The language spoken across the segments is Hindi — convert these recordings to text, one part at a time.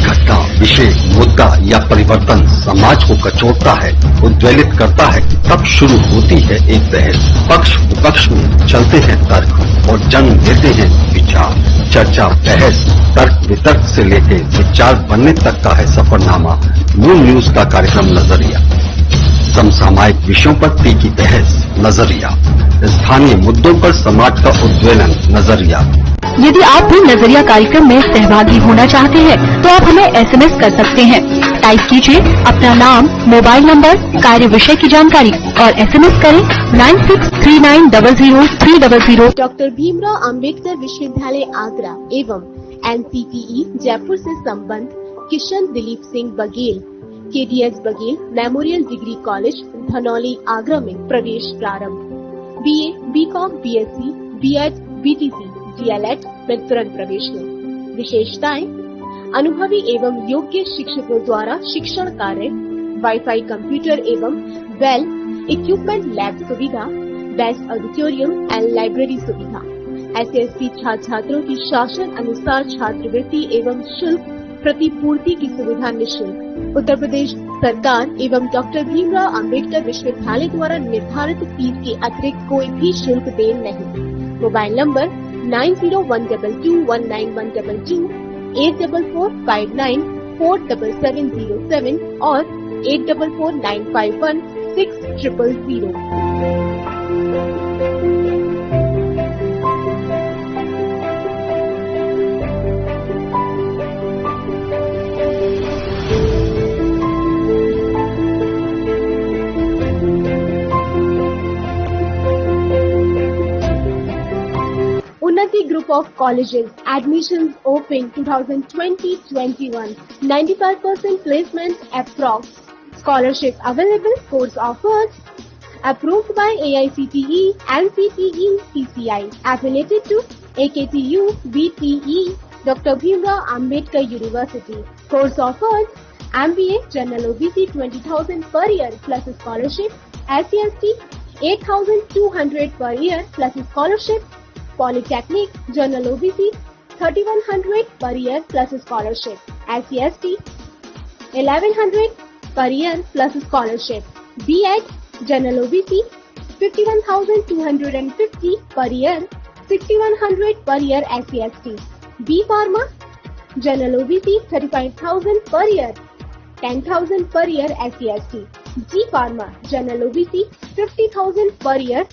घटना, विषय, मुद्दा या परिवर्तन समाज को कचोटता है, उद्वेलित करता है, तब शुरू होती है एक बहस। पक्ष विपक्ष में चलते हैं तर्क और जन्म लेते हैं विचार। चर्चा, बहस, तर्क वितर्क से लेकर विचार बनने तक का है सफरनामा। मून न्यूज का कार्यक्रम नजरिया। समसामयिक विषयों पर तीखी बहस, नजरिया। स्थानीय मुद्दों पर समाज का उद्वेलन, नजरिया। यदि आप भी नजरिया कार्यक्रम में सहभागी होना चाहते हैं तो आप हमें एसएमएस कर सकते हैं। टाइप कीजिए अपना नाम, मोबाइल नंबर, कार्य विषय की जानकारी और एसएमएस करें 9639000300। डॉक्टर भीमराव अंबेडकर विश्वविद्यालय आगरा एवं एनसीटीई जयपुर से संबद्ध Kishan Dilip Singh Baghel KDS Baghel memorial degree college Dhanauli Agra में प्रवेश प्रारंभ। BA, BCom, BSc, BEd, BTC, DElEd में तुरंत प्रवेश लें। विशेषताएं: अनुभवी एवं योग्य शिक्षकों द्वारा शिक्षण कार्य, वाईफाई, कंप्यूटर एवं वेल इक्विपमेंट लैब सुविधा, बेस्ट ऑडिटोरियम एंड लाइब्रेरी सुविधा। एसएससी छात्र छात्रों की शासन अनुसार छात्रवृत्ति एवं शुल्क प्रतिपूर्ति की सुविधा निःशुल्क। उत्तर प्रदेश सरकार एवं डॉक्टर भीमराव अंबेडकर विश्वविद्यालय द्वारा निर्धारित फीस के अतिरिक्त कोई भी शुल्क देय नहीं। मोबाइल नंबर 9012219122, 8445947707 और 8449516000। Unnati Group of Colleges. Admissions open 2020-21. 95% placement approx. Scholarship available. Course offers. Approved by AICTE, NCTE, CCI. Affiliated to AKTU, BTE, Dr. Bhimrao Ambedkar University. Course offers. MBA General OBC 20,000 per year plus scholarship. SCST 8,200 per year plus scholarship. Polytechnic General OBC 3,100 per year plus scholarship. SCST 1,100 per year plus scholarship. BEd General OBC 51,250 per year, 6,100 per year SCST. B Pharma General OBC 35,000 per year, 10,000 per year SCST. G Pharma General OBC 50,000 per year,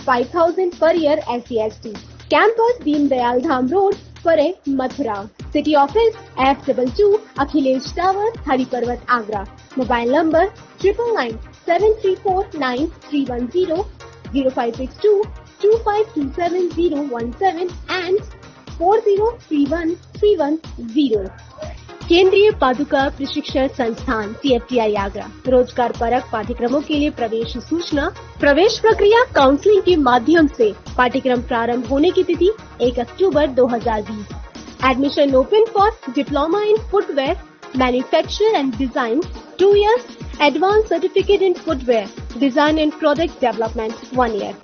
5,000 per year SCST. Campus Deen Dayal Dham Road, Pare, Mathura. City Office F22 Akhilesh Tower, Hari Parvat, Agra. Mobile number 997349 0562 2527017 and 40313110. केंद्रीय पादुका प्रशिक्षण संस्थान CFTI आगरा। रोजगार परक पाठ्यक्रमों के लिए प्रवेश सूचना। प्रवेश प्रक्रिया काउंसलिंग के माध्यम से। पाठ्यक्रम प्रारंभ होने की तिथि 1 अक्टूबर 2020। Admission open for diploma in footwear manufacture and design 2 years, advance certificate in footwear design and product development 1 year,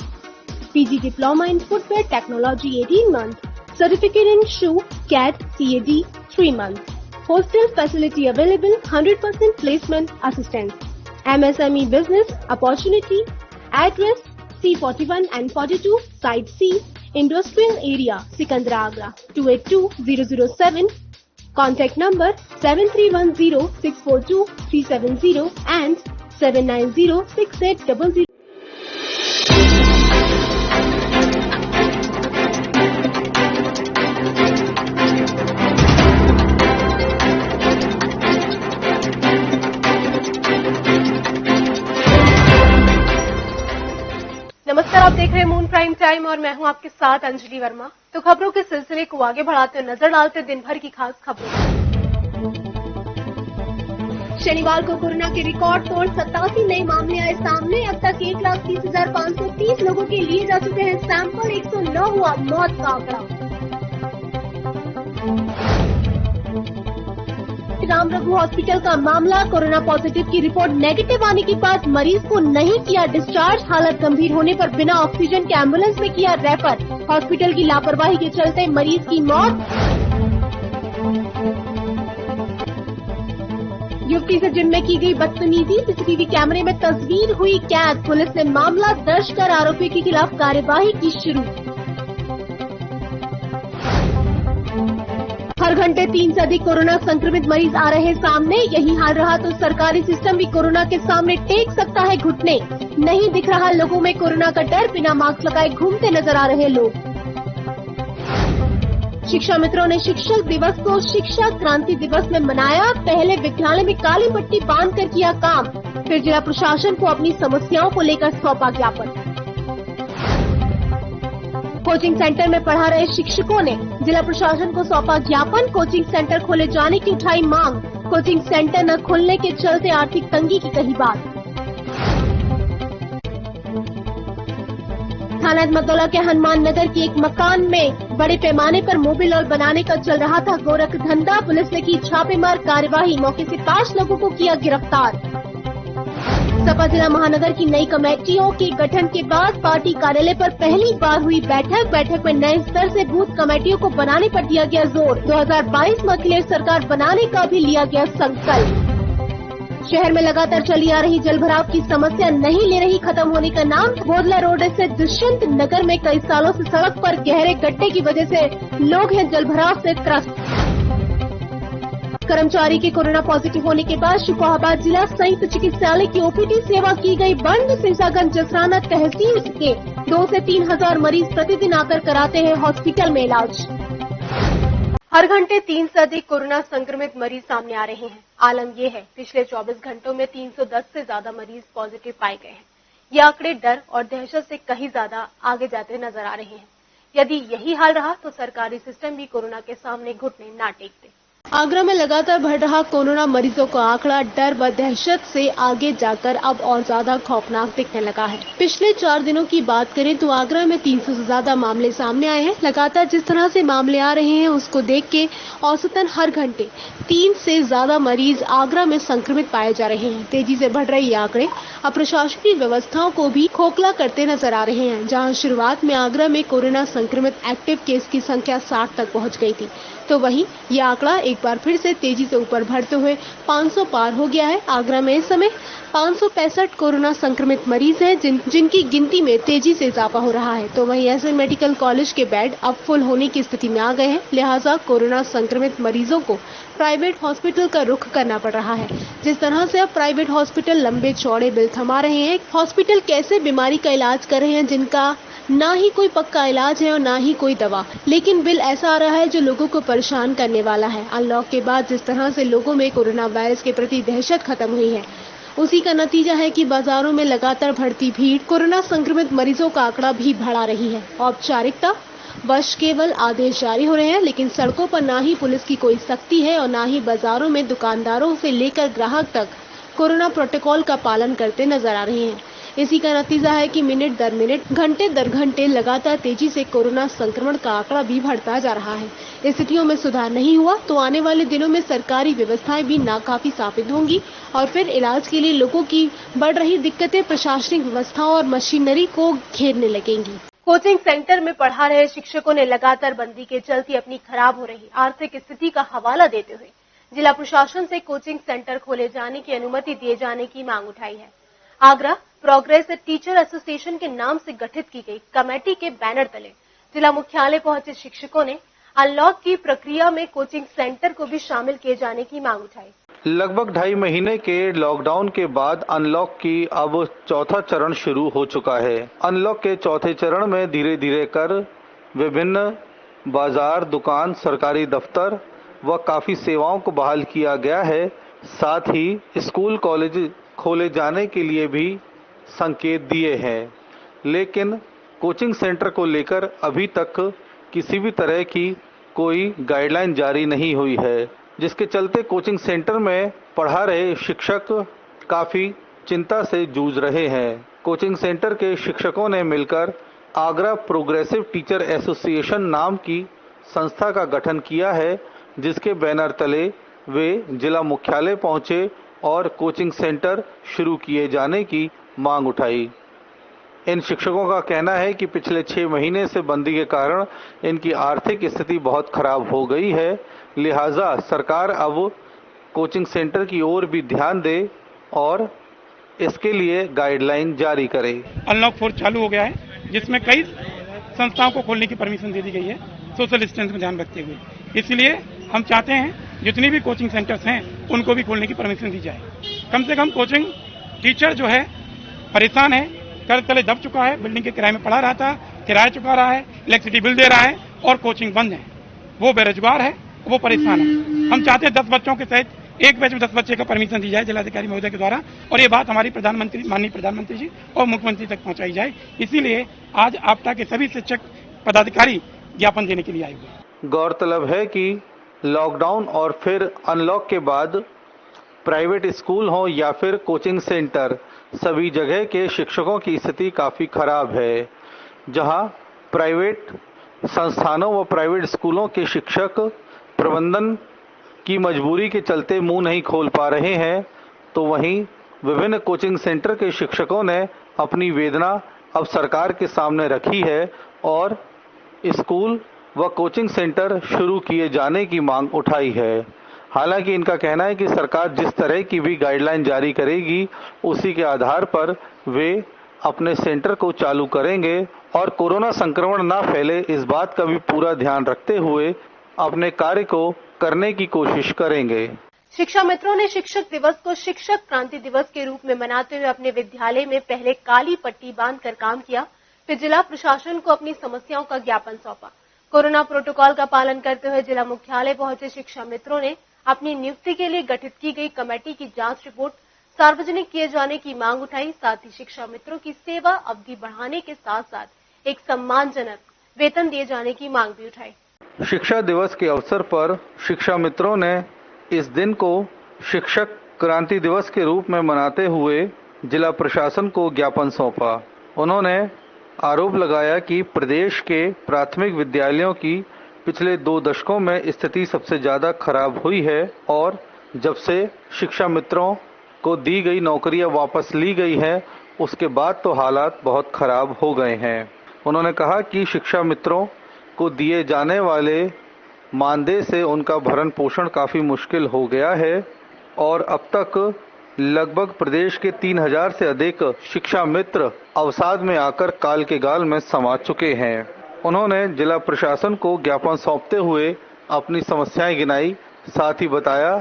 PG diploma in footwear technology 18 months, certificate in shoe CAD CAD 3 months. Hostel facility available, 100% placement assistance. MSME business opportunity. Address C41 and 42, Site C, Industrial Area, Sikandra Agra, 282007. Contact number 7310642370 and 7906800. नमस्कार, आप देख रहे हैं मून प्राइम टाइम और मैं हूं आपके साथ अंजलि वर्मा। तो खबरों के सिलसिले को आगे बढ़ाते हुए नजर डालते दिन भर की खास खबरों। शनिवार को कोरोना के रिकॉर्ड तोड़ 87 नए मामले आए सामने। अब तक 1,30,530 लोगों के लिए जा चुके हैं सैंपल। 109 हुआ मौत का आंकड़ा। राम रघु हॉस्पिटल का मामला। कोरोना पॉजिटिव की रिपोर्ट नेगेटिव आने के बाद मरीज को नहीं किया डिस्चार्ज। हालत गंभीर होने पर बिना ऑक्सीजन के एम्बुलेंस में किया रेफर। हॉस्पिटल की लापरवाही के चलते मरीज की मौत। युवती से जिम में की गई बदतमीजी, सीसीटीवी कैमरे में तस्वीर हुई कैद। पुलिस ने मामला दर्ज कर आरोपी के खिलाफ कार्यवाही की शुरू। हर घंटे 3 से अधिक कोरोना संक्रमित मरीज आ रहे सामने। यही हाल रहा तो सरकारी सिस्टम भी कोरोना के सामने टेक सकता है घुटने। नहीं दिख रहा लोगों में कोरोना का डर, बिना मास्क लगाए घूमते नजर आ रहे लोग। शिक्षा मित्रों ने शिक्षक दिवस को शिक्षा क्रांति दिवस में मनाया। पहले विद्यालय में काली पट्टी बांधकर किया काम, फिर जिला प्रशासन को अपनी समस्याओं को लेकर सौंपा ज्ञापन। कोचिंग सेंटर में पढ़ा रहे शिक्षकों ने जिला प्रशासन को सौंपा ज्ञापन। कोचिंग सेंटर खोले जाने की उठाई मांग। कोचिंग सेंटर न खुलने के चलते आर्थिक तंगी की कही बात। थाना मदौला के हनुमान नगर के एक मकान में बड़े पैमाने पर मोबिल ऑयल बनाने का चल रहा था गोरख धंधा। पुलिस ने की छापेमार कार्यवाही, मौके से 5 लोगों को किया गिरफ्तार। सपा जिला महानगर की नई कमेटियों के गठन के बाद पार्टी कार्यालय पर पहली बार हुई बैठक में नए स्तर से बूथ कमेटियों को बनाने पर दिया गया जोर। 2022 में अखिलेश सरकार बनाने का भी लिया गया संकल्प। शहर में लगातार चली आ रही जलभराव की समस्या नहीं ले रही खत्म होने का नाम। बोदला रोड से दुष्यंत नगर में कई सालों से सड़क पर गहरे गड्ढे की वजह से लोग हैं जलभराव से त्रस्त। कर्मचारी के कोरोना पॉजिटिव होने के बाद शुकोहाबाद जिला संयुक्त चिकित्सालय की ओपीडी सेवा की गई बंद। सिरसागंज जसराना तहसील के 2 से 3 हजार मरीज प्रतिदिन आकर कराते हैं हॉस्पिटल में इलाज। हर घंटे 3 से अधिक कोरोना संक्रमित मरीज सामने आ रहे हैं। आलम यह है, पिछले 24 घंटों में 310 से ज्यादा मरीज पॉजिटिव पाए गए हैं। ये आंकड़े डर और दहशत से कहीं ज्यादा आगे जाते नजर आ रहे हैं। यदि यही हाल रहा तो सरकारी सिस्टम भी कोरोना के सामने घुटने ना टेकते। आगरा में लगातार बढ़ रहा कोरोना मरीजों का आंकड़ा डर व दहशत से आगे जाकर अब और ज्यादा खौफनाक दिखने लगा है। पिछले 4 दिनों की बात करें तो आगरा में 300 से ज्यादा मामले सामने आए हैं। लगातार जिस तरह से मामले आ रहे हैं उसको देख के औसतन हर घंटे 3 से ज्यादा मरीज आगरा में संक्रमित पाए जा रहे हैं। तेजी से बढ़ रहे ये आंकड़े अब प्रशासनिक व्यवस्थाओं को भी खोखला करते नजर आ रहे हैं। जहाँ शुरुआत में आगरा में कोरोना संक्रमित एक्टिव केस की संख्या 60 तक पहुँच गयी थी, तो वहीं ये आंकड़ा एक बार फिर से तेजी से ऊपर बढ़ते हुए 500 पार हो गया है। आगरा में इस समय 565 कोरोना संक्रमित मरीज हैं, जिनकी गिनती में तेजी से इजाफा हो रहा है। तो वहीं एसएन मेडिकल कॉलेज के बेड अब फुल होने की स्थिति में आ गए हैं। लिहाजा कोरोना संक्रमित मरीजों को प्राइवेट हॉस्पिटल का रुख करना पड़ रहा है। जिस तरह से अब प्राइवेट हॉस्पिटल लंबे चौड़े बिल थमा रहे हैं, हॉस्पिटल कैसे बीमारी का इलाज कर रहे हैं जिनका ना ही कोई पक्का इलाज है और ना ही कोई दवा, लेकिन बिल ऐसा आ रहा है जो लोगों को परेशान करने वाला है। अनलॉक के बाद जिस तरह से लोगों में कोरोना वायरस के प्रति दहशत खत्म हुई है, उसी का नतीजा है कि बाजारों में लगातार बढ़ती भीड़ कोरोना संक्रमित मरीजों का आंकड़ा भी बढ़ा रही है। औपचारिकता वश केवल आदेश जारी हो रहे हैं, लेकिन सड़कों पर ना ही पुलिस की कोई सख्ती है और ना ही बाजारों में दुकानदारों से लेकर ग्राहक तक कोरोना प्रोटोकॉल का पालन करते नजर आ रहे हैं। इसी का नतीजा है कि मिनट दर मिनट, घंटे दर घंटे लगातार तेजी से कोरोना संक्रमण का आंकड़ा भी बढ़ता जा रहा है। स्थितियों में सुधार नहीं हुआ तो आने वाले दिनों में सरकारी व्यवस्थाएं भी नाकाफी साबित होंगी और फिर इलाज के लिए लोगों की बढ़ रही दिक्कतें प्रशासनिक व्यवस्थाओं और मशीनरी को घेरने लगेंगी। कोचिंग सेंटर में पढ़ा रहे शिक्षकों ने लगातार बंदी के चलते अपनी खराब हो रही आर्थिक स्थिति का हवाला देते हुए जिला प्रशासन से कोचिंग सेंटर खोले जाने की अनुमति दिए जाने की मांग उठाई है। आगरा प्रोग्रेस टीचर एसोसिएशन के नाम से गठित की गई कमेटी के बैनर तले जिला मुख्यालय पहुंचे शिक्षकों ने अनलॉक की प्रक्रिया में कोचिंग सेंटर को भी शामिल किए जाने की मांग उठाई। लगभग 2.5 महीने के लॉकडाउन के बाद अनलॉक की अब चौथा चरण शुरू हो चुका है। अनलॉक के चौथे चरण में धीरे धीरे कर विभिन्न बाजार, दुकान, सरकारी दफ्तर व काफी सेवाओं को बहाल किया गया है। साथ ही स्कूल, कॉलेज खोले जाने के लिए भी संकेत दिए हैं, लेकिन कोचिंग सेंटर को लेकर अभी तक किसी भी तरह की कोई गाइडलाइन जारी नहीं हुई है, जिसके चलते कोचिंग सेंटर में पढ़ा रहे शिक्षक काफ़ी चिंता से जूझ रहे हैं। कोचिंग सेंटर के शिक्षकों ने मिलकर आगरा प्रोग्रेसिव टीचर एसोसिएशन नाम की संस्था का गठन किया है, जिसके बैनर तले वे जिला मुख्यालय पहुंचे और कोचिंग सेंटर शुरू किए जाने की मांग उठाई। इन शिक्षकों का कहना है कि पिछले 6 महीने से बंदी के कारण इनकी आर्थिक स्थिति बहुत खराब हो गई है, लिहाजा सरकार अब कोचिंग सेंटर की ओर भी ध्यान दे और इसके लिए गाइडलाइन जारी करे। अनलॉक 4 चालू हो गया है, जिसमें कई संस्थाओं को खोलने की परमिशन दे दी गई है सोशल डिस्टेंस को ध्यान रखते हुए। इसलिए हम चाहते हैं जितनी भी कोचिंग सेंटर्स हैं उनको भी खोलने की परमिशन दी जाए। कम से कम कोचिंग टीचर जो है परेशान है, कर्ज तले दब चुका है, बिल्डिंग के किराए में पड़ा रहा था, किराया चुका रहा है, इलेक्ट्रिसिटी बिल दे रहा है और कोचिंग बंद है। वो बेरोजगार है, वो परेशान है। हम चाहते हैं 10 बच्चों के सहित एक बैच में 10 बच्चे का परमिशन दी जाए जिलाधिकारी महोदय के द्वारा, और ये बात हमारी माननीय प्रधानमंत्री जी और मुख्यमंत्री तक पहुंचाई जाए। इसीलिए आज आपटा के सभी शिक्षक पदाधिकारी ज्ञापन देने के लिए आए हुए। गौरतलब है कि लॉकडाउन और फिर अनलॉक के बाद प्राइवेट स्कूल हो या फिर कोचिंग सेंटर, सभी जगह के शिक्षकों की स्थिति काफ़ी खराब है। जहां प्राइवेट संस्थानों व प्राइवेट स्कूलों के शिक्षक प्रबंधन की मजबूरी के चलते मुंह नहीं खोल पा रहे हैं, तो वहीं विभिन्न कोचिंग सेंटर के शिक्षकों ने अपनी वेदना अब सरकार के सामने रखी है और स्कूल व कोचिंग सेंटर शुरू किए जाने की मांग उठाई है। हालांकि इनका कहना है कि सरकार जिस तरह की भी गाइडलाइन जारी करेगी उसी के आधार पर वे अपने सेंटर को चालू करेंगे और कोरोना संक्रमण ना फैले इस बात का भी पूरा ध्यान रखते हुए अपने कार्य को करने की कोशिश करेंगे। शिक्षा मित्रों ने शिक्षक दिवस को शिक्षक क्रांति दिवस के रूप में मनाते हुए अपने विद्यालय में पहले काली पट्टी बांधकर काम किया, फिर जिला प्रशासन को अपनी समस्याओं का ज्ञापन सौंपा। कोरोना प्रोटोकॉल का पालन करते हुए जिला मुख्यालय पहुंचे शिक्षा मित्रों ने अपनी नियुक्ति के लिए गठित की गई कमेटी की जांच रिपोर्ट सार्वजनिक किए जाने की मांग उठाई। साथ ही शिक्षा मित्रों की सेवा अवधि बढ़ाने के साथ साथ एक सम्मानजनक वेतन दिए जाने की मांग भी उठाई। शिक्षा दिवस के अवसर पर शिक्षा मित्रों ने इस दिन को शिक्षक क्रांति दिवस के रूप में मनाते हुए जिला प्रशासन को ज्ञापन सौंपा। उन्होंने आरोप लगाया कि प्रदेश के प्राथमिक विद्यालयों की पिछले 2 दशकों में स्थिति सबसे ज्यादा खराब हुई है और जब से शिक्षा मित्रों को दी गई नौकरियां वापस ली गई हैं, उसके बाद तो हालात बहुत खराब हो गए हैं। उन्होंने कहा कि शिक्षा मित्रों को दिए जाने वाले मानदेय से उनका भरण पोषण काफी मुश्किल हो गया है और अब तक लगभग प्रदेश के 3000 से अधिक शिक्षा मित्र अवसाद में आकर काल के गाल में समा चुके हैं। उन्होंने जिला प्रशासन को ज्ञापन सौंपते हुए अपनी समस्याएं गिनाई। साथ ही बताया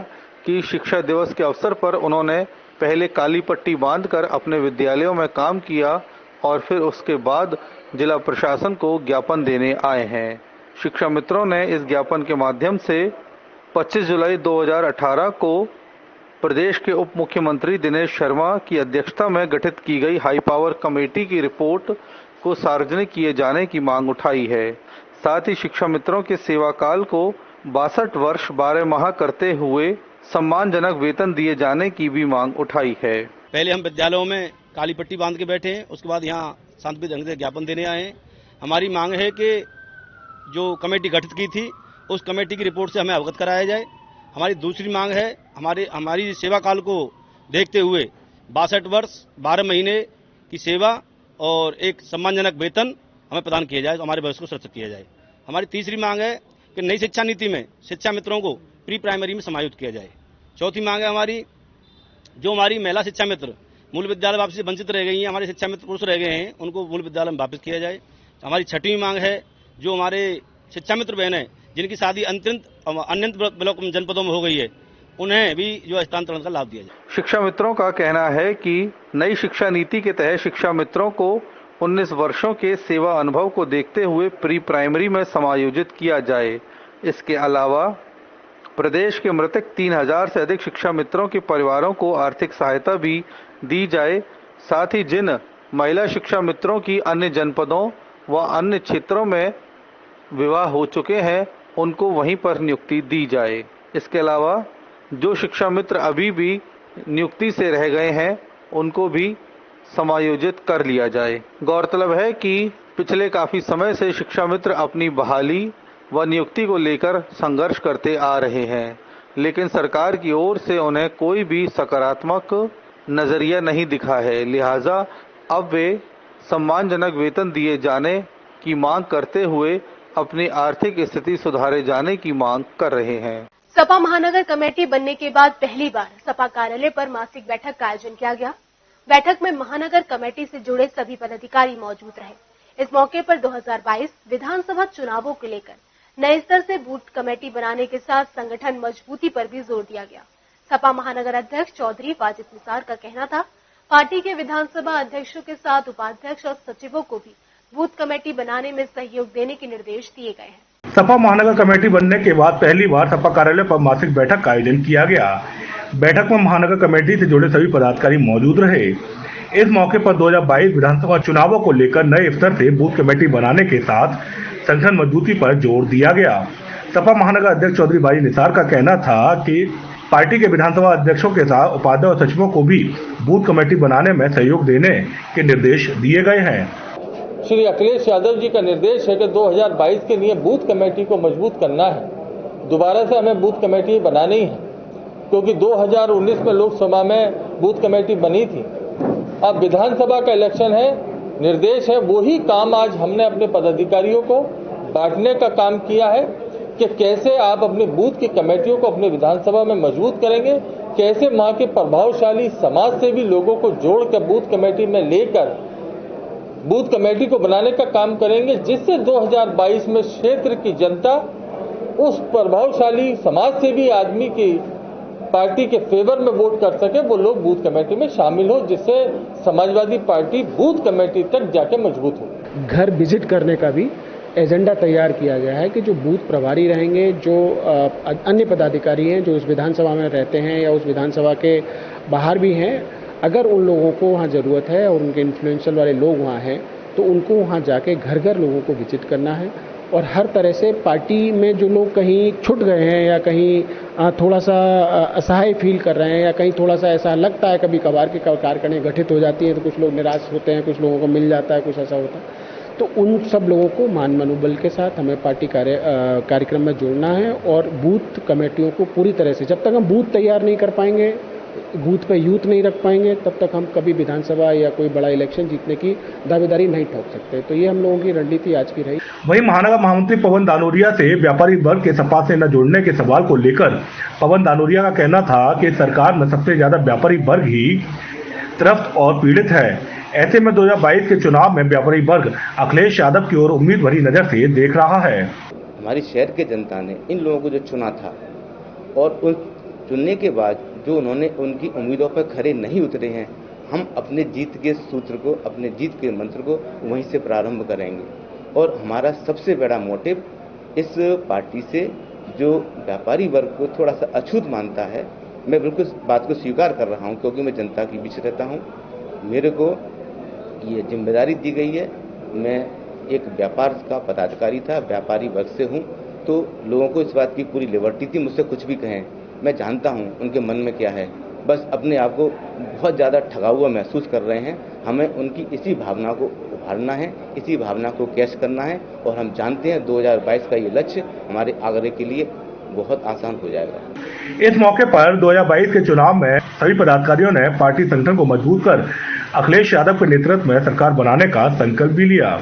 कि शिक्षा दिवस के अवसर पर उन्होंने पहले काली पट्टी बांधकर अपने विद्यालयों में काम किया और फिर उसके बाद जिला प्रशासन को ज्ञापन देने आए हैं। शिक्षा मित्रों ने इस ज्ञापन के माध्यम से 25 जुलाई 2018 को प्रदेश के उप मुख्यमंत्री दिनेश शर्मा की अध्यक्षता में गठित की गई हाई पावर कमेटी की रिपोर्ट को सार्वजनिक किए जाने की मांग उठाई है। साथ ही शिक्षा मित्रों के सेवा काल को 62 वर्ष 12 माह करते हुए सम्मानजनक वेतन दिए जाने की भी मांग उठाई है। पहले हम विद्यालयों में काली पट्टी बांध के बैठे हैं, उसके बाद यहाँ शांतिपूर्ण ढंग से ज्ञापन देने आए हैं। हमारी मांग है कि जो कमेटी गठित की थी उस कमेटी की रिपोर्ट से हमें अवगत कराया जाए। हमारी दूसरी मांग है हमारी सेवा काल को देखते हुए 62 वर्ष 12 महीने की सेवा और एक सम्मानजनक वेतन हमें प्रदान किया जाए, तो हमारे भविष्य को सुरक्षित किया जाए। हमारी तीसरी मांग है कि नई शिक्षा नीति में शिक्षा मित्रों को प्री प्राइमरी में समायोजित किया जाए। चौथी मांग है हमारी महिला शिक्षा मित्र मूल विद्यालय वापसी से वंचित रह गई हैं, हमारे शिक्षा मित्र पुरुष रह गए हैं, उनको मूल विद्यालय में वापस किया जाए। हमारी छठवीं मांग है जो हमारे शिक्षा मित्र बहन है जिनकी शादी अन्य ब्लॉक जनपदों में हो गई है, उन्हें भी जो हस्तांतरण का लाभ दिया जाए। शिक्षा मित्रों का कहना है कि नई शिक्षा नीति के तहत शिक्षा मित्रों को 19 वर्षों के सेवा अनुभव को देखते हुए प्री प्राइमरी में समायोजित किया जाए। इसके अलावा प्रदेश के मृतक 3000 से अधिक शिक्षा मित्रों के परिवारों को आर्थिक सहायता भी दी जाए। साथ ही जिन महिला शिक्षा मित्रों की अन्य जनपदों व अन्य क्षेत्रों में विवाह हो चुके हैं उनको वहीं पर नियुक्ति दी जाए। इसके अलावा जो शिक्षा मित्र अभी भी नियुक्ति से रह गए हैं उनको भी समायोजित कर लिया जाए। गौरतलब है कि पिछले काफी समय से शिक्षा मित्र अपनी बहाली व नियुक्ति को लेकर संघर्ष करते आ रहे हैं, लेकिन सरकार की ओर से उन्हें कोई भी सकारात्मक नजरिया नहीं दिखा है। लिहाजा अब वे सम्मानजनक वेतन दिए जाने की मांग करते हुए अपनी आर्थिक स्थिति सुधारे जाने की मांग कर रहे हैं। सपा महानगर कमेटी बनने के बाद पहली बार सपा कार्यालय पर मासिक बैठक का आयोजन किया गया। बैठक में महानगर कमेटी से जुड़े सभी पदाधिकारी मौजूद रहे। इस मौके पर 2022 विधानसभा चुनावों को लेकर नए स्तर से बूथ कमेटी बनाने के साथ संगठन मजबूती पर भी जोर दिया गया। सपा महानगर अध्यक्ष चौधरी वाजिद निसार का कहना था, पार्टी के विधानसभा अध्यक्षों के साथ उपाध्यक्ष और सचिवों को भी बूथ कमेटी बनाने में सहयोग देने के निर्देश दिए गए हैं। सपा महानगर कमेटी बनने के बाद पहली बार सपा कार्यालय पर मासिक बैठक का आयोजन किया गया। बैठक में महानगर कमेटी से जुड़े सभी पदाधिकारी मौजूद रहे। इस मौके पर 2022 विधानसभा चुनावों को लेकर नए स्तर से बूथ कमेटी बनाने के साथ संगठन मजबूती पर जोर दिया गया। सपा महानगर अध्यक्ष चौधरी वाजिद निसार का कहना था कि पार्टी के विधानसभा अध्यक्षों के साथ उपाध्यक्ष और सचिवों को भी बूथ कमेटी बनाने में सहयोग देने के निर्देश दिए गए हैं। श्री अखिलेश यादव जी का निर्देश है कि 2022 के लिए बूथ कमेटी को मजबूत करना है। दोबारा से हमें बूथ कमेटी बनानी है, क्योंकि 2019 में लोकसभा में बूथ कमेटी बनी थी। अब विधानसभा का इलेक्शन है, निर्देश है, वही काम आज हमने अपने पदाधिकारियों को बांटने का काम किया है कि कैसे आप अपने बूथ की कमेटियों को अपने विधानसभा में मजबूत करेंगे, कैसे वहां के प्रभावशाली समाज सेवी लोगों को जोड़कर बूथ कमेटी में लेकर बूथ कमेटी को बनाने का काम करेंगे, जिससे 2022 में क्षेत्र की जनता उस प्रभावशाली समाज सेवी आदमी की पार्टी के फेवर में वोट कर सके, वो लोग बूथ कमेटी में शामिल हो, जिससे समाजवादी पार्टी बूथ कमेटी तक जाके मजबूत हो। घर विजिट करने का भी एजेंडा तैयार किया गया है कि जो बूथ प्रभारी रहेंगे, जो अन्य पदाधिकारी हैं जो उस विधानसभा में रहते हैं या उस विधानसभा के बाहर भी हैं, अगर उन लोगों को वहाँ ज़रूरत है और उनके इन्फ्लुएंशियल वाले लोग वहाँ हैं तो उनको वहाँ जाके घर घर लोगों को विजिट करना है और हर तरह से पार्टी में जो लोग कहीं छूट गए हैं या कहीं थोड़ा सा असहाय फील कर रहे हैं या कहीं थोड़ा सा ऐसा लगता है, कभी कभार की कार्यकारिणी गठित हो जाती है तो कुछ लोग निराश होते हैं, कुछ लोगों को मिल जाता है, कुछ ऐसा होता है, तो उन सब लोगों को मान मनोबल के साथ हमें पार्टी कार्यक्रम में जोड़ना है और बूथ कमेटियों को पूरी तरह से, जब तक हम बूथ तैयार नहीं कर पाएंगे, बूथ पे यूथ नहीं रख पाएंगे, तब तक हम कभी विधानसभा या कोई बड़ा इलेक्शन जीतने की दावेदारी नहीं ठोक सकते। तो ये हम लोगों की रणनीति आज की रही। वहीं महानगर महामंत्री पवन दानोरिया से व्यापारी वर्ग के सपा से न जोड़ने के सवाल को लेकर पवन दानोरिया का कहना था कि सरकार में सबसे ज्यादा व्यापारी वर्ग ही त्रस्त और पीड़ित है। ऐसे में 2022 के चुनाव में व्यापारी वर्ग अखिलेश यादव की ओर उम्मीद भरी नजर से देख रहा है। हमारी शहर के जनता ने इन लोगों को जो चुना था और उन चुनने के बाद जो उन्होंने उनकी उम्मीदों पर खरे नहीं उतरे हैं, हम अपने जीत के सूत्र को, अपने जीत के मंत्र को वहीं से प्रारंभ करेंगे। और हमारा सबसे बड़ा मोटिव इस पार्टी से जो व्यापारी वर्ग को थोड़ा सा अछूत मानता है, मैं बिल्कुल इस बात को स्वीकार कर रहा हूं, क्योंकि मैं जनता के बीच रहता हूं। मेरे को ये जिम्मेदारी दी गई है, मैं एक व्यापार का पदाधिकारी था, व्यापारी वर्ग से हूं, तो लोगों को इस बात की पूरी लिबर्टी थी मुझसे कुछ भी कहें। मैं जानता हूं उनके मन में क्या है, बस अपने आप को बहुत ज़्यादा ठगा हुआ महसूस कर रहे हैं। हमें उनकी इसी भावना को उभारना है, इसी भावना को कैश करना है और हम जानते हैं 2022 का ये लक्ष्य हमारे आगरे के लिए बहुत आसान हो जाएगा। इस मौके पर 2022 के चुनाव में सभी पदाधिकारियों ने पार्टी संगठन को मजबूत कर अखिलेश यादव के नेतृत्व में सरकार बनाने का संकल्प भी लिया।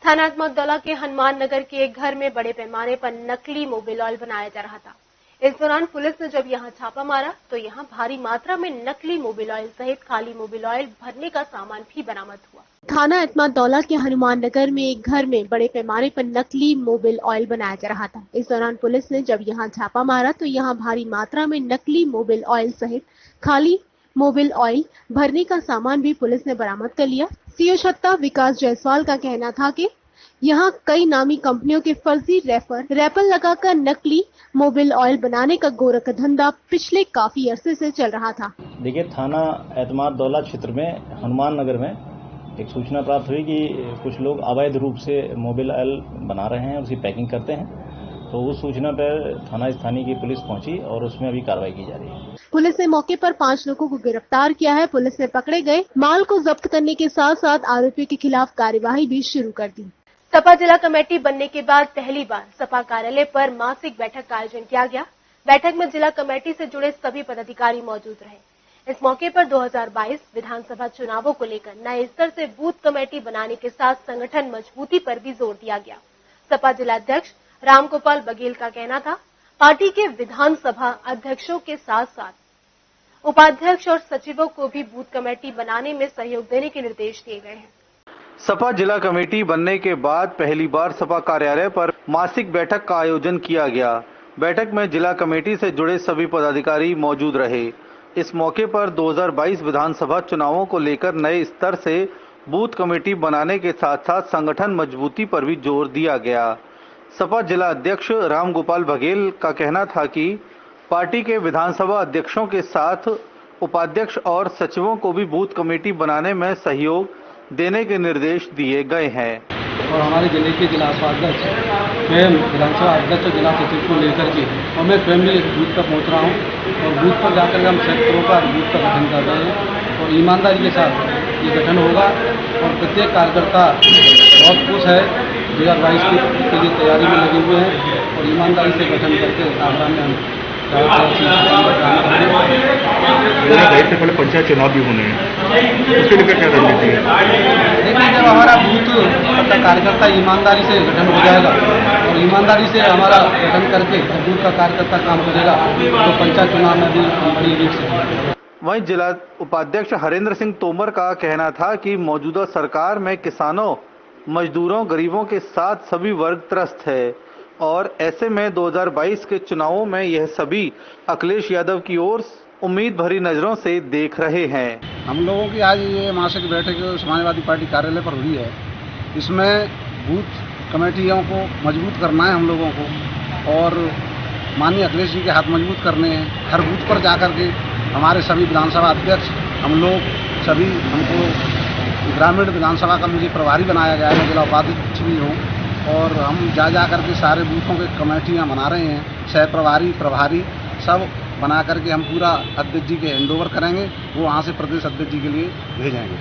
थाना अहमदौला के हनुमान नगर के एक घर में बड़े पैमाने पर नकली मोबिल ऑयल बनाया जा रहा था। इस दौरान पुलिस ने जब यहां छापा मारा तो यहां भारी मात्रा में नकली मोबिल ऑयल सहित खाली मोबिल ऑयल भरने का सामान भी बरामद हुआ। थाना अहमदौला के हनुमान नगर में एक घर में बड़े पैमाने पर नकली मोबिल ऑयल बनाया जा रहा था। इस दौरान पुलिस ने जब यहां छापा मारा तो यहां भारी मात्रा में नकली मोबिल ऑयल सहित खाली मोबिल ऑयल भरने का सामान भी पुलिस ने बरामद कर लिया। सीओ छत्ता विकास जायसवाल का कहना था कि यहाँ कई नामी कंपनियों के फर्जी रैपर लगाकर नकली मोबिल ऑयल बनाने का गोरख धंधा पिछले काफी अरसे से चल रहा था। देखिए, थाना एतमाददौला क्षेत्र में हनुमान नगर में एक सूचना प्राप्त हुई कि कुछ लोग अवैध रूप से मोबिल ऑयल बना रहे हैं और उसकी पैकिंग करते हैं। तो उस सूचना पर थाना स्थानीय की पुलिस पहुंची और उसमें अभी कार्रवाई की जा रही है। पुलिस ने मौके पर 5 लोगों को गिरफ्तार किया है। पुलिस ने पकड़े गए माल को जब्त करने के साथ साथ आरोपियों के खिलाफ कार्यवाही भी शुरू कर दी। सपा जिला कमेटी बनने के बाद पहली बार सपा कार्यालय पर मासिक बैठक का आयोजन किया गया। बैठक में जिला कमेटी से जुड़े सभी पदाधिकारी मौजूद रहे। इस मौके पर 2022 विधानसभा चुनावों को लेकर नए स्तर से बूथ कमेटी बनाने के साथ संगठन मजबूती पर भी जोर दिया गया। सपा जिला अध्यक्ष रामगोपाल बघेल का कहना था, पार्टी के विधानसभा अध्यक्षों के साथ साथ उपाध्यक्ष और सचिवों को भी बूथ कमेटी बनाने में सहयोग देने के निर्देश दिए गए हैं। सपा जिला कमेटी बनने के बाद पहली बार सपा कार्यालय पर मासिक बैठक का आयोजन किया गया। बैठक में जिला कमेटी से जुड़े सभी पदाधिकारी मौजूद रहे। इस मौके पर 2022 विधानसभा चुनावों को लेकर नए स्तर से बूथ कमेटी बनाने के साथ साथ संगठन मजबूती पर भी जोर दिया गया। सपा जिला अध्यक्ष रामगोपाल बघेल का कहना था कि पार्टी के विधानसभा अध्यक्षों के साथ उपाध्यक्ष और सचिवों को भी बूथ कमेटी बनाने में सहयोग देने के निर्देश दिए गए हैं। और हमारे जिले के जिला उपाध्यक्ष स्वयं विधानसभा अध्यक्ष और जिला सचिव को लेकर के और मैं स्वयं भी बूथ पर पहुंच रहा हूं और बूथ पर जाकर हम सेक्टरों का बूथ का गठन कर रहे हैं और ईमानदारी के साथ ये गठन होगा और प्रत्येक कार्यकर्ता बहुत खुश है। 2022 के लिए तैयारी में लगे हुए हैं और ईमानदारी से गठन करके आगरा में हम से पहले पंचायत चुनाव भी होने हैं, उसके लिए क्या रणनीति है? देखिए, जब हमारा बूथ का कार्यकर्ता ईमानदारी से गठन हो जाएगा और ईमानदारी से हमारा गठन करके बूथ का कार्यकर्ता काम करेगा तो पंचायत चुनाव में भी बड़ी लीड से। वहीं जिला उपाध्यक्ष हरेंद्र सिंह तोमर का कहना था कि मौजूदा सरकार में किसानों, मजदूरों, गरीबों के साथ सभी वर्ग त्रस्त है और ऐसे में 2022 के चुनावों में यह सभी अखिलेश यादव की ओर उम्मीद भरी नजरों से देख रहे हैं। हम लोगों की आज ये मासिक बैठक समाजवादी पार्टी कार्यालय पर हुई है। इसमें बूथ कमेटियों को मजबूत करना है हम लोगों को और माननीय अखिलेश जी के हाथ मजबूत करने हैं। हर बूथ पर जाकर के हमारे सभी विधानसभा अध्यक्ष, हम लोग सभी, हमको ग्रामीण विधानसभा का मुझे प्रभारी बनाया गया है, मैं जिला उपाध्यक्ष भी हूँ और हम जा करके सारे बूथों के कमेटियाँ बना रहे हैं। सह प्रभारी, प्रभारी सब बना करके हम पूरा अध्यक्ष जी के हैंडओवर करेंगे, वो वहाँ से प्रदेश अध्यक्ष जी के लिए भेजेंगे।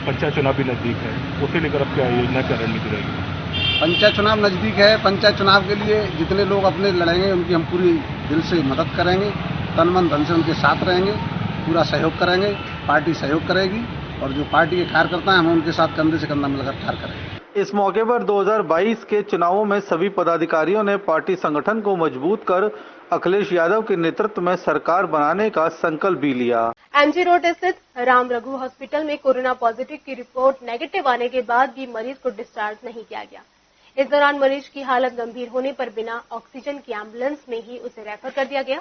पंचायत चुनाव भी नजदीक है, उसे लेकर अब क्या योजना, क्या रणनीति रहेगी? पंचायत चुनाव नजदीक है। पंचायत चुनाव के लिए जितने लोग अपने लड़ेंगे उनकी हम पूरी दिल से मदद करेंगे, तन मन धन से उनके साथ रहेंगे, पूरा सहयोग करेंगे, पार्टी सहयोग करेगी और जो पार्टी के कार्यकर्ता हैं हम उनके साथ कंधे से कंधा मिलाकर कार्य करेंगे। इस मौके पर 2022 के चुनावों में सभी पदाधिकारियों ने पार्टी संगठन को मजबूत कर अखिलेश यादव के नेतृत्व में सरकार बनाने का संकल्प भी लिया। एमजी रोड स्थित राम रघु हॉस्पिटल में कोरोना पॉजिटिव की रिपोर्ट नेगेटिव आने के बाद भी मरीज को डिस्चार्ज नहीं किया गया। इस दौरान मरीज की हालत गंभीर होने पर बिना ऑक्सीजन की एम्बुलेंस में ही उसे रेफर कर दिया गया।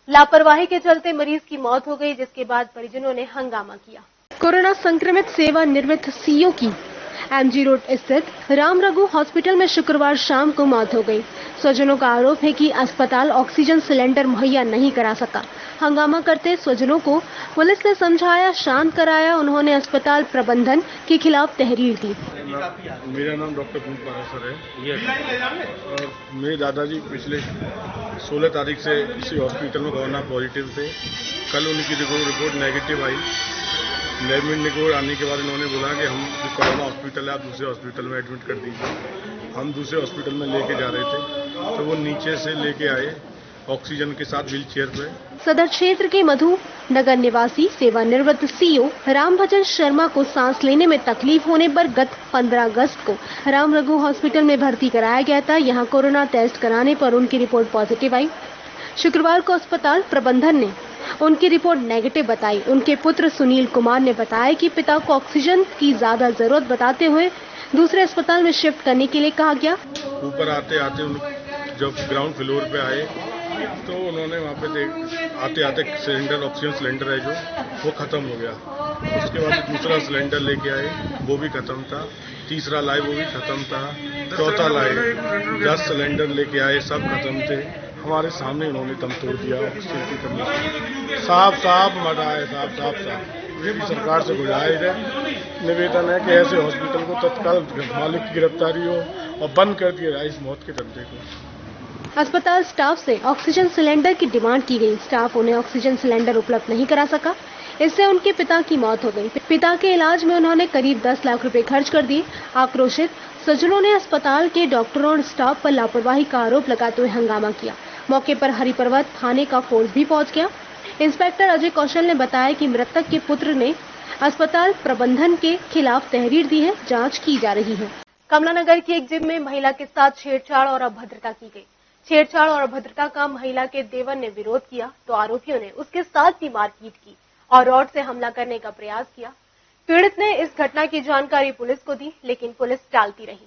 लापरवाही के चलते मरीज की मौत हो गई, जिसके बाद परिजनों ने हंगामा किया। कोरोना संक्रमित सेवानिवृत्त सीओ की एमजी रोड स्थित राम रघु हॉस्पिटल में शुक्रवार शाम को मौत हो गई। स्वजनों का आरोप है कि अस्पताल ऑक्सीजन सिलेंडर मुहैया नहीं करा सका। हंगामा करते स्वजनों को पुलिस ने समझाया, शांत कराया। उन्होंने अस्पताल प्रबंधन के खिलाफ तहरीर दी। मेरा नाम डॉक्टर भूप पारासर है और मेरे दादाजी पिछले 16 तारीख से इसी हॉस्पिटल में कोरोना पॉजिटिव थे। कल उनकी रिपोर्ट नेगेटिव आई। नेगेटिव रिपोर्ट आने के बाद इन्होंने बोला कि हम कोरोना हॉस्पिटल है, आप दूसरे हॉस्पिटल में एडमिट कर दीजिए। हम दूसरे हॉस्पिटल में लेके जा रहे थे तो वो नीचे से लेके आए ऑक्सीजन के साथ व्हील चेयर पे। सदर क्षेत्र के मधु नगर निवासी सेवानिवृत्त सीओ रामभजन शर्मा को सांस लेने में तकलीफ होने पर गत 15 अगस्त को राम रघु हॉस्पिटल में भर्ती कराया गया था। यहां कोरोना टेस्ट कराने पर उनकी रिपोर्ट पॉजिटिव आई। शुक्रवार को अस्पताल प्रबंधन ने उनकी रिपोर्ट नेगेटिव बताई। उनके पुत्र सुनील कुमार ने बताया कि पिता को ऑक्सीजन की ज्यादा जरूरत बताते हुए दूसरे अस्पताल में शिफ्ट करने के लिए कहा गया। ऊपर आते आते जब ग्राउंड फ्लोर पे आए तो उन्होंने वहाँ पे आते आते सिलेंडर, ऑक्सीजन सिलेंडर है जो वो खत्म हो गया। उसके बाद दूसरा सिलेंडर लेके आए, वो भी खत्म था। तीसरा लाए, वो भी खत्म था। चौथा लाए, 10 सिलेंडर लेके आए, सब खत्म थे। हमारे सामने उन्होंने दम तोड़ दिया। ऑक्सीजन की कमी साफ मरा है, साफ। मेरी सरकार से गुजारिश है, निवेदन है कि ऐसे हॉस्पिटल को तत्काल मालिक की गिरफ्तारी हो और बंद कर दिया जाए इस मौत के धंधे को। अस्पताल स्टाफ से ऑक्सीजन सिलेंडर की डिमांड की गई। स्टाफ उन्हें ऑक्सीजन सिलेंडर उपलब्ध नहीं करा सका। इससे उनके पिता की मौत हो गई। पिता के इलाज में उन्होंने करीब 10 लाख रुपए खर्च कर दिए। आक्रोशित स्वजनों ने अस्पताल के डॉक्टरों और स्टाफ पर लापरवाही का आरोप लगाते हुए हंगामा किया। मौके पर हरिपर्वत थाने का फोर्स भी पहुंच गया। इंस्पेक्टर अजय कौशल ने बताया कि मृतक के पुत्र ने अस्पताल प्रबंधन के खिलाफ तहरीर दी है, जांच की जा रही है। कमला नगर की एक जिम में महिला के साथ छेड़छाड़ और अभद्रता की गई। छेड़छाड़ और अभद्रता का महिला के देवर ने विरोध किया तो आरोपियों ने उसके साथ भी मारपीट की और रॉड से हमला करने का प्रयास किया। पीड़ित ने इस घटना की जानकारी पुलिस को दी, लेकिन पुलिस टालती रही।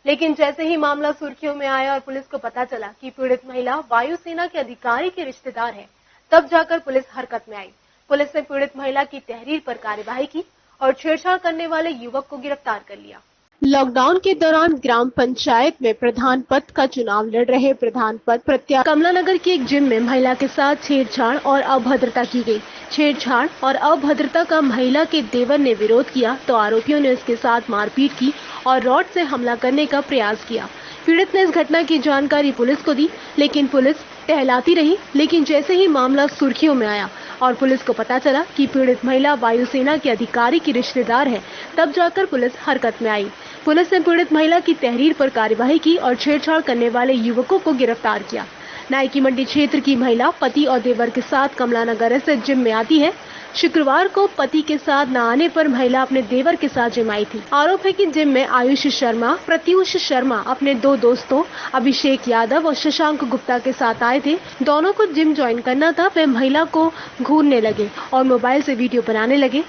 लेकिन जैसे ही मामला सुर्खियों में आया और पुलिस को पता चला कि पीड़ित महिला वायुसेना के अधिकारी के रिश्तेदार है, तब जाकर पुलिस हरकत में आई। पुलिस ने पीड़ित महिला की तहरीर पर कार्यवाही की और छेड़छाड़ करने वाले युवक को गिरफ्तार कर लिया। लॉकडाउन के दौरान ग्राम पंचायत में प्रधान पद का चुनाव लड़ रहे प्रधान पद प्रत्याशी कमलानगर की एक जिम में महिला के साथ छेड़छाड़ और अभद्रता की गई। छेड़छाड़ और अभद्रता का महिला के देवर ने विरोध किया तो आरोपियों ने उसके साथ मारपीट की और रॉड से हमला करने का प्रयास किया। पीड़ित ने इस घटना की जानकारी पुलिस को दी, लेकिन पुलिस टहलाती रही। लेकिन जैसे ही मामला सुर्खियों में आया और पुलिस को पता चला कि पीड़ित महिला वायुसेना के अधिकारी की रिश्तेदार है, तब जाकर पुलिस हरकत में आई। पुलिस ने पीड़ित महिला की तहरीर पर कार्यवाही की और छेड़छाड़ करने वाले युवकों को गिरफ्तार किया। नायकी मंडी क्षेत्र की महिला पति और देवर के साथ कमलानगर स्थित जिम में आती है। शुक्रवार को पति के साथ न आने पर महिला अपने देवर के साथ जिम आई थी। आरोप है कि जिम में आयुष शर्मा, प्रत्यूष शर्मा अपने दो दोस्तों अभिषेक यादव और शशांक गुप्ता के साथ आए थे। दोनों को जिम ज्वाइन करना था। वे महिला को घूरने लगे और मोबाइल से वीडियो बनाने लगे।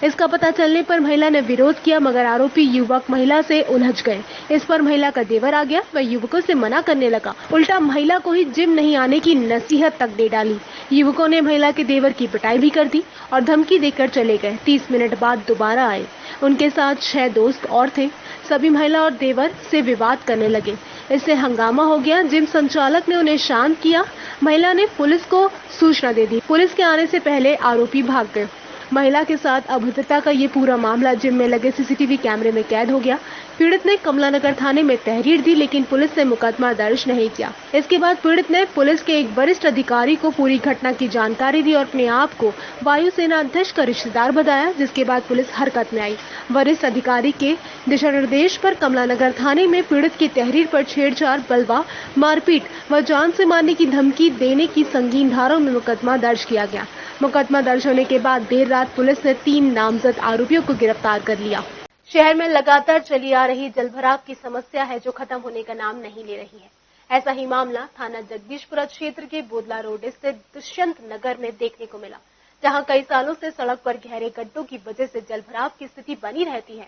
इसका पता चलने पर महिला ने विरोध किया, मगर आरोपी युवक महिला से उलझ गए। इस पर महिला का देवर आ गया। वह युवकों से मना करने लगा, उल्टा महिला को ही जिम नहीं आने की नसीहत तक दे डाली। युवकों ने महिला के देवर की पिटाई भी कर दी और धमकी देकर चले गए। 30 मिनट बाद दोबारा आए। उनके साथ 6 दोस्त और थे। सभी महिला और देवर से विवाद करने लगे। इससे हंगामा हो गया। जिम संचालक ने उन्हें शांत किया। महिला ने पुलिस को सूचना दे दी। पुलिस के आने से पहले आरोपी भाग गए। महिला के साथ अभद्रता का ये पूरा मामला जिम में लगे सीसीटीवी कैमरे में कैद हो गया। पीड़ित ने कमलानगर थाने में तहरीर दी, लेकिन पुलिस ने मुकदमा दर्ज नहीं किया। इसके बाद पीड़ित ने पुलिस के एक वरिष्ठ अधिकारी को पूरी घटना की जानकारी दी और अपने आप को वायुसेना अध्यक्ष का रिश्तेदार बताया, जिसके बाद पुलिस हरकत में आई। वरिष्ठ अधिकारी के दिशा निर्देश पर कमलानगर थाने में पीड़ित की तहरीर पर छेड़छाड़, बलवा, मारपीट व जान से मारने की धमकी देने की संगीन धाराओं में मुकदमा दर्ज किया गया। मुकदमा दर्ज होने के बाद देर रात पुलिस ने 3 नामजद आरोपियों को गिरफ्तार कर लिया। शहर में लगातार चली आ रही जलभराव की समस्या है, जो खत्म होने का नाम नहीं ले रही है। ऐसा ही मामला थाना जगदीशपुरा क्षेत्र के बोदला रोड स्थित दुष्यंत नगर में देखने को मिला, जहां कई सालों से सड़क पर गहरे गड्ढों की वजह से जलभराव की स्थिति बनी रहती है,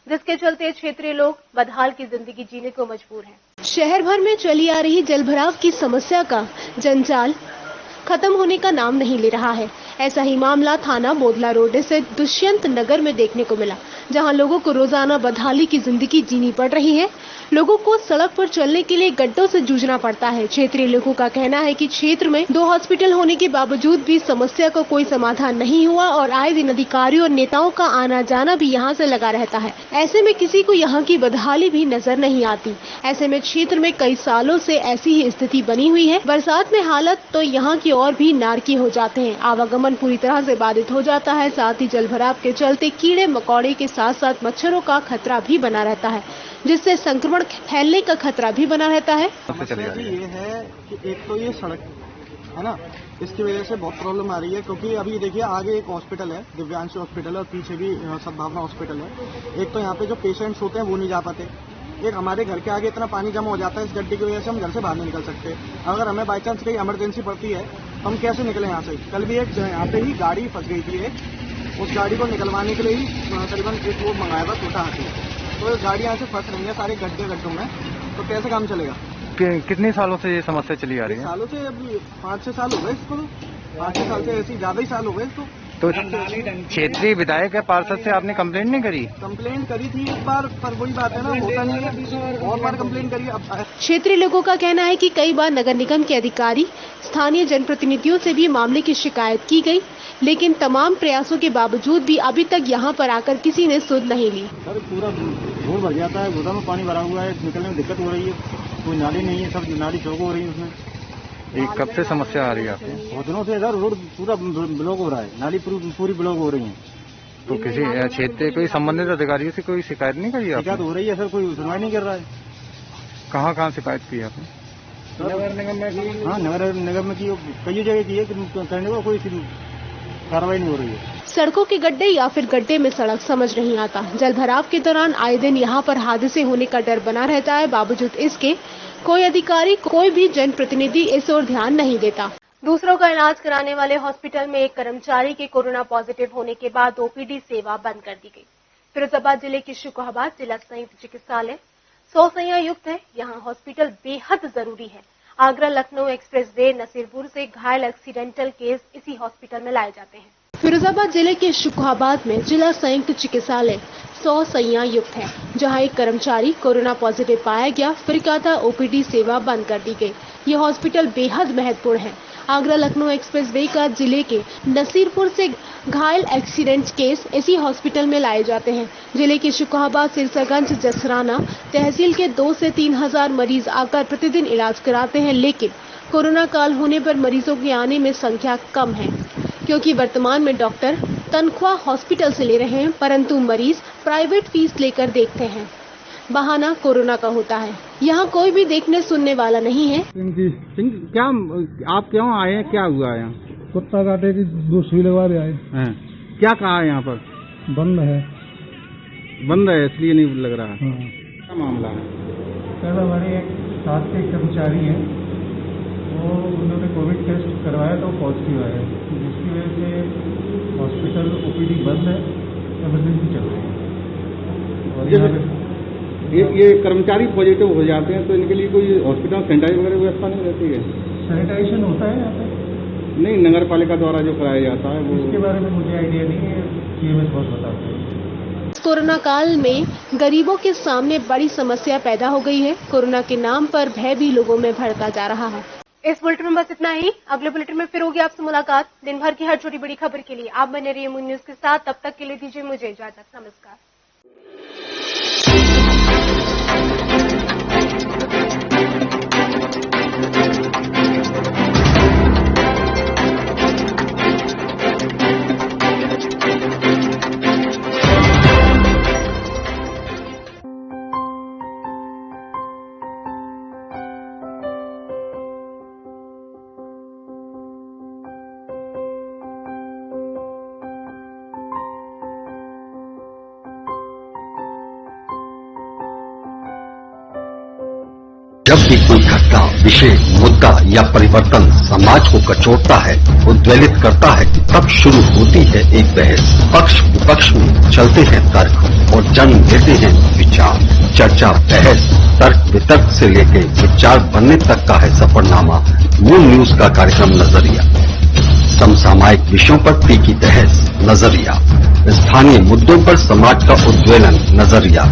जिसके चलते क्षेत्रीय लोग बदहाल की जिंदगी जीने को मजबूर हैं। शहर भर में चली आ रही जलभराव की समस्या का जंजाल खत्म होने का नाम नहीं ले रहा है। ऐसा ही मामला थाना बोदला रोड से दुष्यंत नगर में देखने को मिला, जहां लोगों को रोजाना बदहाली की जिंदगी जीनी पड़ रही है। लोगों को सड़क पर चलने के लिए गड्ढों से जूझना पड़ता है। क्षेत्रीय लोगों का कहना है कि क्षेत्र में 2 हॉस्पिटल होने के बावजूद भी समस्या का कोई समाधान नहीं हुआ और आए दिन अधिकारियों और नेताओं का आना जाना भी यहां से लगा रहता है। ऐसे में किसी को यहां की बदहाली भी नजर नहीं आती। ऐसे में क्षेत्र में कई सालों से ऐसी ही स्थिति बनी हुई है। बरसात में हालत तो यहाँ की और भी नारकी हो जाते हैं। आवागमन पूरी तरह से बाधित हो जाता है। साथ ही जलभराव के चलते कीड़े मकोड़े के साथ साथ मच्छरों का खतरा भी बना रहता है, जिससे संक्रमण फैलने का खतरा भी बना रहता है। ये है कि एक तो ये सड़क है ना, इसकी वजह से बहुत प्रॉब्लम आ रही है, क्योंकि अभी देखिए आगे एक हॉस्पिटल है, दिव्यांश हॉस्पिटल है, और पीछे भी सद्भावना हॉस्पिटल है। एक तो यहाँ पे जो पेशेंट्स होते हैं वो नहीं जा पाते। एक हमारे घर के आगे इतना पानी जमा हो जाता है इस गड्ढे की वजह से हम घर से बाहर नहीं निकल सकते। अगर हमें बाई चांस कहीं इमरजेंसी पड़ती है हम कैसे निकले यहाँ से। कल भी एक यहाँ पे ही गाड़ी फंस गई थी, उस गाड़ी को निकलवाने के लिए ही करीबन एक वो मंगाया था छोटा हाथी, तो गाड़ी यहाँ से फंस रही है सारे गड्ढों में, तो कैसे काम चलेगा। कितने सालों से ये समस्या चली आ रही है? सालों से अभी 5-6 साल हो गए इसको, 5-6 साल से ऐसी ज्यादा ही साल हो गए इसको। तो क्षेत्रीय विधायक या पार्षद से आपने कंप्लेंट नहीं करी? कंप्लेंट करी थी एक बार, पर वही बात है ना, होता नहीं है। और बार कंप्लेंट करी। अब क्षेत्रीय लोगों का कहना है कि कई बार नगर निगम के अधिकारी, स्थानीय जनप्रतिनिधियों से भी मामले की शिकायत की गई, लेकिन तमाम प्रयासों के बावजूद भी अभी तक यहाँ पर आकर किसी ने सुध नहीं ली। सर पूरा रोड भर जाता है, गोदाम में पानी भरा हुआ है, निकलने में दिक्कत हो रही है, कोई नाली नहीं है, सब नाली चौक हो रही है उसमें। कब से समस्या आ रही है आपको? बहुत दिनों से इधर रोड पूरा ब्लॉक हो रहा है, नाली पूरी ब्लॉक हो रही है। तो किसी क्षेत्र कोई संबंधित अधिकारियों से कोई शिकायत नहीं करी आपने? शिकायत हो रही है सर, कोई सुनवाई नहीं कर रहा है। कहाँ शिकायत की आपने? नगर निगम में की। हाँ, नगर निगम में की, कई जगह की है, करने को कोई कार्रवाई नहीं हो रही है। सड़कों के गड्ढे या फिर गड्ढे में सड़क समझ नहीं आता। जलभराव के दौरान आए दिन यहाँ पर हादसे होने का डर बना रहता है। बावजूद इसके कोई अधिकारी, कोई भी जनप्रतिनिधि इस ओर ध्यान नहीं देता। दूसरों का इलाज कराने वाले हॉस्पिटल में एक कर्मचारी के कोरोना पॉजिटिव होने के बाद ओपीडी सेवा बंद कर दी गई। फिरोजाबाद जिले की शुकोहाबाद जिला संयुक्त चिकित्सालय 100 सैया युक्त है। यहाँ हॉस्पिटल बेहद जरूरी है। आगरा लखनऊ एक्सप्रेस वे नसीरपुर से घायल एक्सीडेंटल केस इसी हॉस्पिटल में लाए जाते हैं। फिरोजाबाद जिले के शुकोहाबाद में जिला संयुक्त चिकित्सालय 100 सैया युक्त है, जहां एक कर्मचारी कोरोना पॉजिटिव पाया गया। फिर क्या था, ओपीडी सेवा बंद कर दी गई। ये हॉस्पिटल बेहद महत्वपूर्ण है। आगरा लखनऊ एक्सप्रेस वे का जिले के नसीरपुर से घायल एक्सीडेंट केस इसी हॉस्पिटल में लाए जाते हैं। जिले के शुकोहाबाद, सिरसागंज, जसराना तहसील के 2 से 3 हजार मरीज आकर प्रतिदिन इलाज कराते हैं, लेकिन कोरोना काल होने पर मरीजों के आने में संख्या कम है, क्योंकि वर्तमान में डॉक्टर तनख्वाह हॉस्पिटल से ले रहे हैं, परंतु मरीज प्राइवेट फीस लेकर देखते हैं। बहाना कोरोना का होता है। यहाँ कोई भी देखने सुनने वाला नहीं है। क्या आप क्यों आए हैं, क्या हुआ है? कुत्ता काटे की 2 सुई लगवा रहे आए। क्या कहा है यहाँ पर? बंद है। बंद है इसलिए नहीं लग रहा है। क्या मामला है? सर हमारे एक साथ के कर्मचारी हैं, वो उन्होंने कोविड टेस्ट करवाया तो पॉजिटिव आया, जिसकी वजह से हॉस्पिटल ओपीडी बंद है, इमरजेंसी चल रही है। और ये कर्मचारी पॉजिटिव हो जाते हैं तो इनके लिए कोई हॉस्पिटल सैनिटाइज वगैरह व्यवस्था नहीं रहती है? सैनिटाइजेशन होता है यहाँ पे? नहीं, नगर पालिका द्वारा जो कराया जाता है वो। इसके बारे में मुझे आइडिया नहीं है, ये मैं बहुत बताता हूँ। कोरोना काल में गरीबों के सामने बड़ी समस्या पैदा हो गई है। कोरोना के नाम पर भय भी लोगों में भड़का जा रहा है। इस बुलेटिन में बस इतना ही। अगले बुलेटिन में फिर होगी आपसे मुलाकात। दिन भर की हर छोटी बड़ी खबर के लिए आप बने रहिए मून न्यूज के साथ। तब तक के लिए दीजिए मुझे इजाजत। नमस्कार। जब भी कोई घटना, विषय, मुद्दा या परिवर्तन समाज को कचोटता है, उद्वेलित करता है, तब शुरू होती है एक बहस। पक्ष विपक्ष में चलते हैं तर्क और जन्म लेते हैं विचार। चर्चा, बहस, तर्क वितर्क से लेकर विचार बनने तक का है सफरनामा मून न्यूज का कार्यक्रम नजरिया। समसामयिक विषयों पर तीखी बहस, नजरिया। स्थानीय मुद्दों पर समाज का उद्वेलन, नजरिया।